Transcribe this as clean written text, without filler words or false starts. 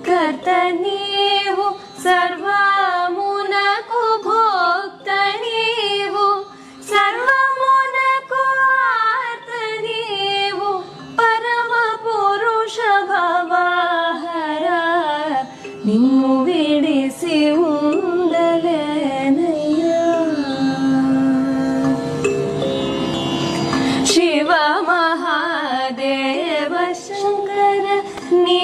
కర్త నీవు సర్వమునకు భోక్త నీవు సర్వమునకు ఆర్త నీవు పరమ పురుష భవహర నిన్ను విడిసి ఉండలేనయ్యా శివ మహాదేవ శంకర నీ